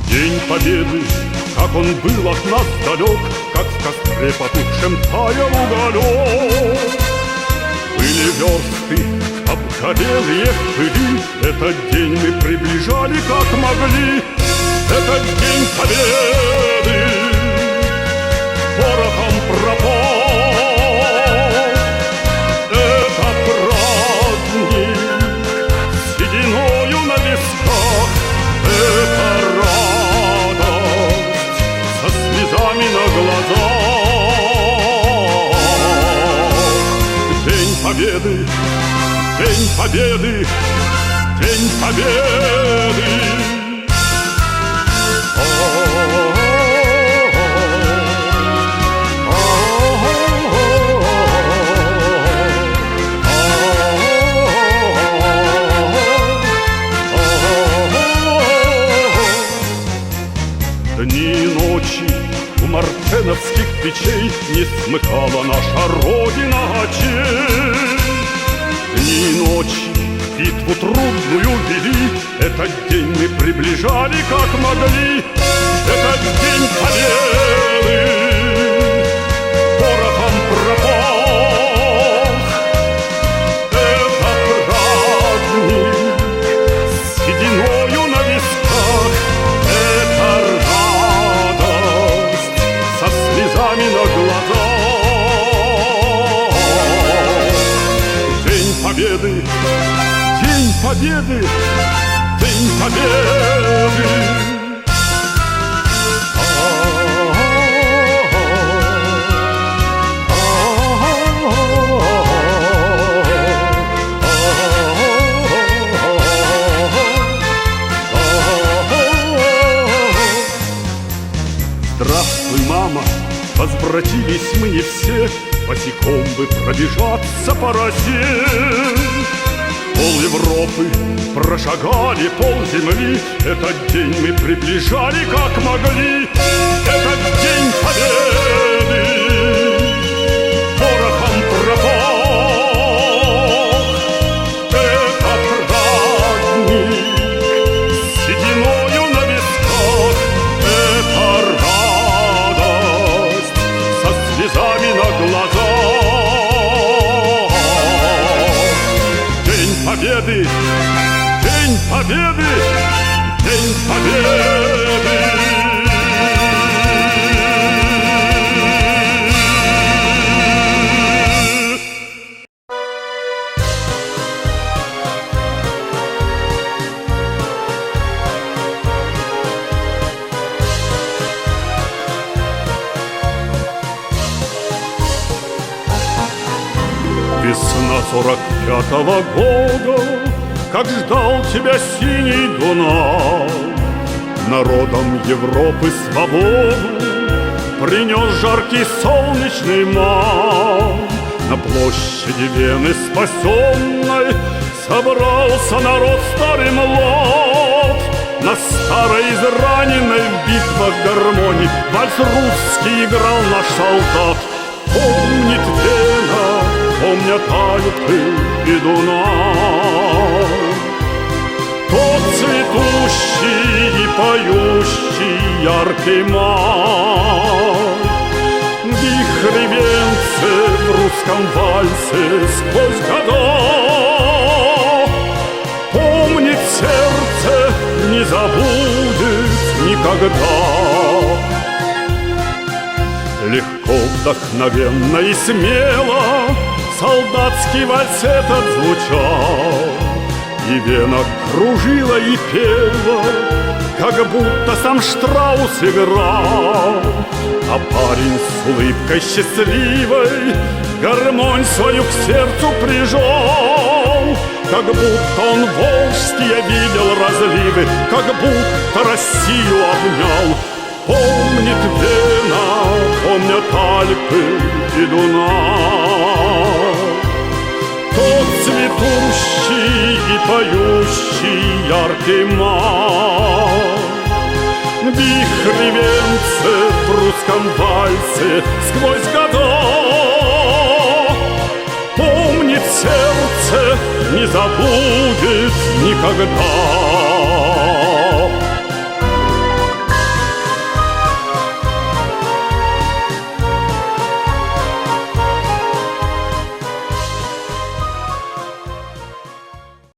День Победы, как он был от нас далек, как в костре потухшем таял уголек. Были версты, обгорелые в пыли, этот день мы приближали как могли. Этот день Победы порохом пропал. Это праздник с сединою на висках, это радость со слезами на глазах. День Победы, День Победы, День Победы. Дни и ночи у мартеновских печей не смыкала наша Родина очей. Дни и ночи битву трудную вели, этот день мы приближали как могли. Этот день Победы порохом пропах. Это праздник с сединою на висках, это радость со слезами на глазах. День Победы, День Победы, День Победы. Здравствуй, мама, возвратились мы не все, босиком бы пробежаться по России. Пол Европы прошагали, пол земли, этот день мы приближали как могли. Этот день Победы порохом пропах. Это праздник с сединою на висках, это радость со слезами на глазах. День Победы, День Победы, День Победы. Весна 45-го года, как ждал тебя синий Дунай. Народом Европы свободу принес жаркий солнечный май. На площади Вены спасенной собрался народ старый млад. На старой израненной в битвах гармонии вальс русский играл наш солдат. Помнит Вена, помнят Альпы и Дунай, тот цветущий и поющий яркий май. Вихри венцы в русском вальсе сквозь года, помнит сердце, не забудет никогда. Легко, вдохновенно и смело солдатский вальс этот звучал, и Вена кружила и пела, как будто сам Штраус играл. А парень с улыбкой счастливой гармонь свою к сердцу прижал, как будто он волжские видел разливы, как будто Россию обнял. Помнит Вена, помнят Альпы и Дунай, тот цветущий и поющий яркий май. Вихри венцы в русском вальсе сквозь года, помнит сердце, не забудет никогда.